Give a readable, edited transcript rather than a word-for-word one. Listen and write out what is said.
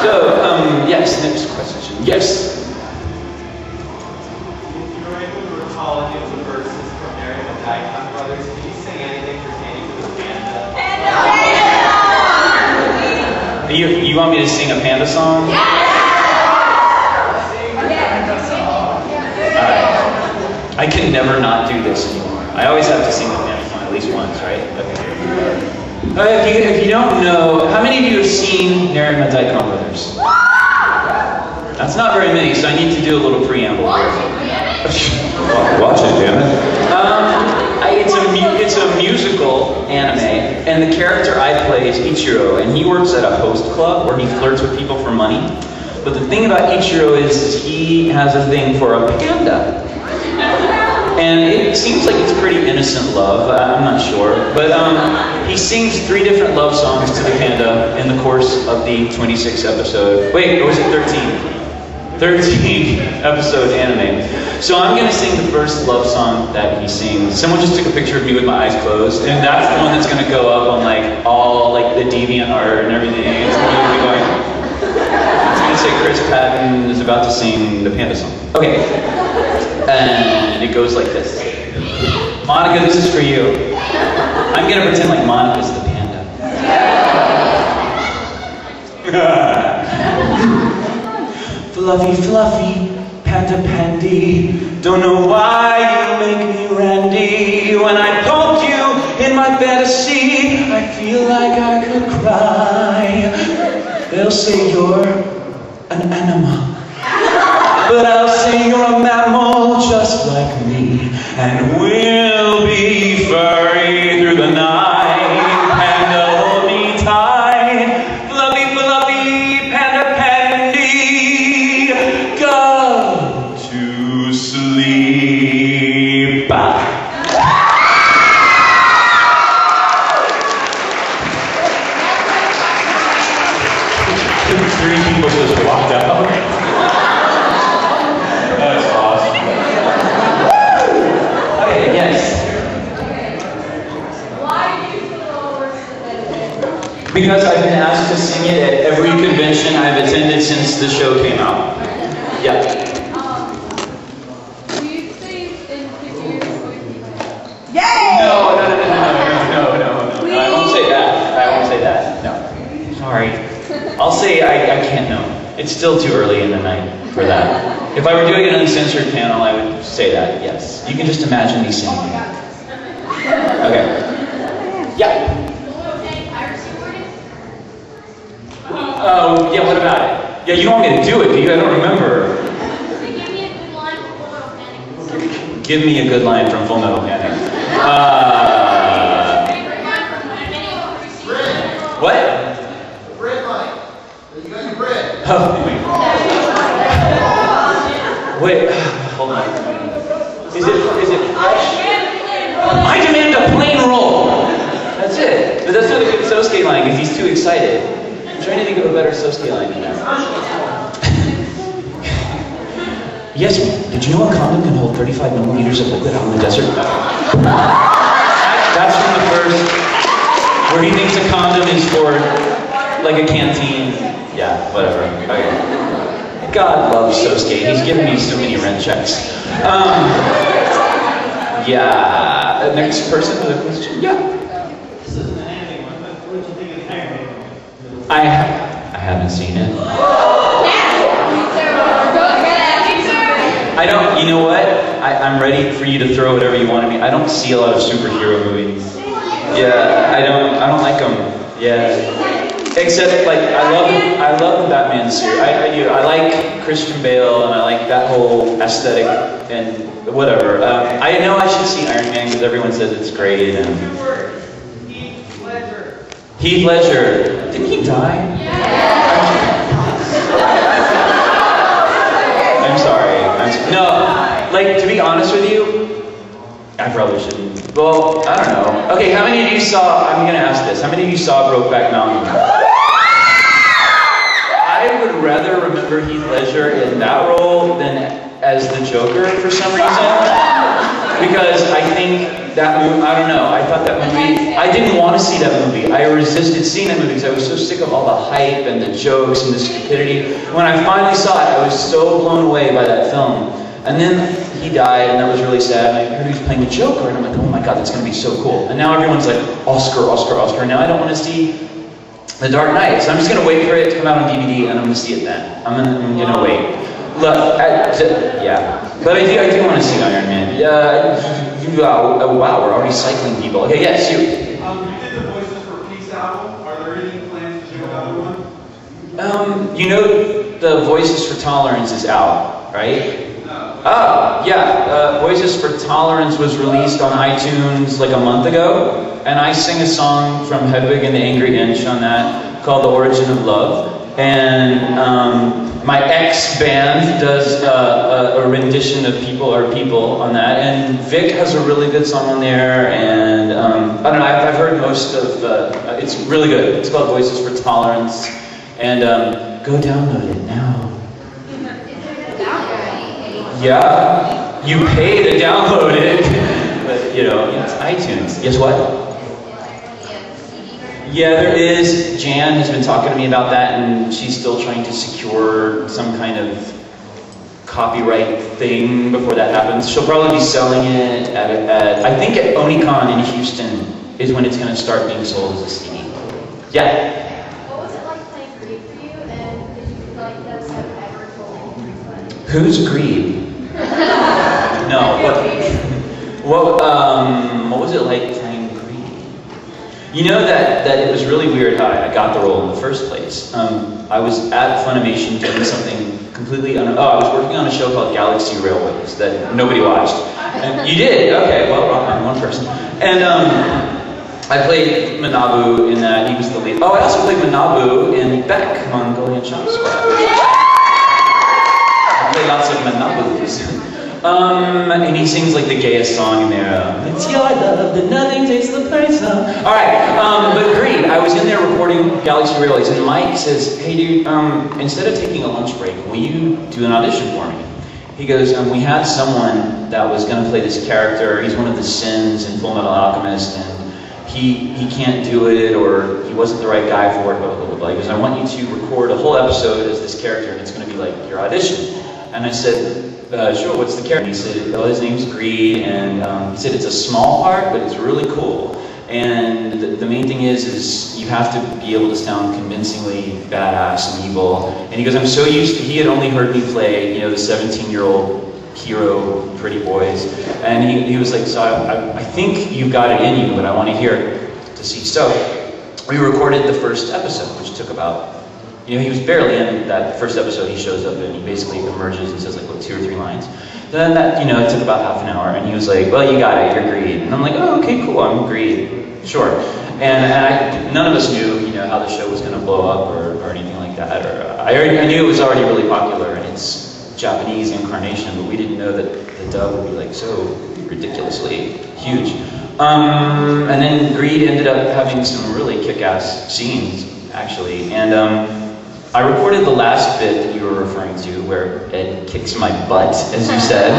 So, yes, next question. Yes. If you were able to recall any of the verses from Mary and the Icon Brothers, could you sing anything pertaining to the panda? You want me to sing a panda song? Alright. I can never not do this anymore. I always have to sing the panda song at least once, right? Okay. If you don't know, how many of you have seen Mary and the Icon Brothers? That's not very many, so I need to do a little preamble. Watch it, damn it. It's a musical anime, and the character I play is Ichiro, and he works at a host club where he flirts with people for money. But the thing about Ichiro is he has a thing for a panda. And it seems like it's pretty innocent love, I'm not sure. But he sings 3 different love songs to the panda in the course of the 26 episode, wait, or was it 13? 13 episode anime. So I'm gonna sing the first love song that he sings. Someone just took a picture of me with my eyes closed, and that's the one that's gonna go up on like all like the deviant art and everything. It's gonna be going. It's gonna say Chris Patton is about to sing the panda song. Okay, and it goes like this. Monica, this is for you. I'm gonna pretend like Monica's the panda. Fluffy, fluffy, panda pandy. Don't know why you make me randy. When I poke you in my fantasy, I feel like I could cry. They'll say you're an animal, but I'll say you're a mammal just like me, and we'll be furry through the night. Panda, hold me tight. Fluffy, fluffy, panda pandy. Go to sleep. Three people just walked out. That's awesome. Okay, yes. Why do you feel worse than Because I've been asked to sing it at every convention I've attended since the show came out. Yeah. Do you sing in figures with No. I won't say that. I won't say that. No. Sorry. I'll say I can't know. It's still too early in the night for that. If I were doing an uncensored panel, I would say that, yes. You can just imagine me singing. Okay. Yeah. Oh, yeah, what about it? Yeah, you don't want me to do it, do you? I don't remember. Give me a good line from Full Metal Panic. What? Bread line. You got your bread. Oh, wait, hold on. Is it fresh? I demand a plain roll. That's it. But that's not a good Sosuke line because he's too excited. I'm trying to think of a better Sosuke line than that. Yes, did you know a condom can hold 35 milliliters of liquid out in the desert? That's from the first, where he thinks a condom is for like a canteen. Yeah, whatever. Okay. God loves Sosuke. He's given me so many rent checks. Yeah. Next person with a question? Yeah. This isn't an anime one, but what did you think of the Iron Man movie? I haven't seen it. I don't, you know what? I'm ready for you to throw whatever you want at me. I don't see a lot of superhero movies. Yeah, I don't like them. Yeah. Except, like, I love the Batman suit. I do. I like Christian Bale, and I like that whole aesthetic, and whatever. I know I should see Iron Man, because everyone says it's great, and... Heath Ledger. Heath Ledger. Didn't he die? I'm sorry. No, like, to be honest with you, I probably shouldn't. Well, I don't know. Okay, how many of you saw, I'm gonna ask this, how many of you saw Brokeback Mountain? I would rather remember Heath Ledger in that role than as the Joker for some reason. because I think that movie, I don't know, I thought that movie, I didn't want to see that movie. I resisted seeing that movie because I was so sick of all the hype and the jokes and the stupidity. When I finally saw it, I was so blown away by that film. And then he died, and that was really sad. And I heard he was playing the Joker, and I'm like, oh my God, that's going to be so cool. And now everyone's like, Oscar, Oscar, Oscar. Now I don't want to see The Dark Knight, so I'm just going to wait for it to come out on DVD, and I'm going to see it then. I'm going to wait. Look, yeah. But I do want to see Iron Man. Wow, we're already cycling people. Okay, yes, you. You did the voices for Peace album. Are there any plans to do another one? You know, the Voices for Tolerance is out, right? Oh, yeah, Voices for Tolerance was released on iTunes like a month ago, and I sing a song from Hedwig and the Angry Inch on that called The Origin of Love, and my ex-band does a rendition of People Are People on that, and Vic has a really good song on there, and I don't know, I've heard most of, it's really good. It's called Voices for Tolerance, and go download it now. Yeah, you pay to download it, but you know, it's iTunes. Yes, what? Yeah, there is. Jan has been talking to me about that, and she's still trying to secure some kind of copyright thing before that happens. She'll probably be selling it at I think at Onicon in Houston is when it's going to start being sold as a CD. Yeah? What was it like playing Greed for you, and did you feel like those have ever told you? Who's Greed? No, what was it like playing Greed? You know that it was really weird how I got the role in the first place. I was at Funimation doing something completely I was working on a show called Galaxy Railways that nobody watched. And you did? Okay, well, I'm one person. And I played Manabu in that. He was the lead. Oh, I also played Manabu in Beck, Mongolian Chop Squad. I play lots of Manabus. And he sings like the gayest song in there. It's your love that nothing takes the place of. Alright, but Greed, I was in there recording Galaxy Railways, and Mike says, hey dude, instead of taking a lunch break, will you do an audition for me? He goes, we had someone that was going to play this character. He's one of the Sins in Full Metal Alchemist, and he can't do it, or he wasn't the right guy for it, blah, blah, blah, blah. He goes, I want you to record a whole episode as this character, and it's going to be like your audition. And I said, sure, what's the character? He said, oh, his name's Greed, and he said it's a small part, but it's really cool. And the main thing is you have to be able to sound convincingly badass and evil. And he goes, I'm so used to, he had only heard me play, you know, the 17-year-old hero, pretty boys. And he was like, so I think you've got it in you, but I want to hear it to see. So we recorded the first episode, which took about, you know, he was barely in that first episode. He shows up and he basically emerges and says like, what, 2 or 3 lines. Then that, you know, it took about half an hour, and he was like, well, you got it, you're Greed. And I'm like, oh, okay, cool, I'm Greed, sure. And none of us knew, you know, how the show was going to blow up or anything like that. Or I knew it was already really popular in its Japanese incarnation, but we didn't know that the dub would be like so ridiculously huge. And then Greed ended up having some really kick-ass scenes, actually. And I recorded the last bit that you were referring to, where Ed kicks my butt, as you said.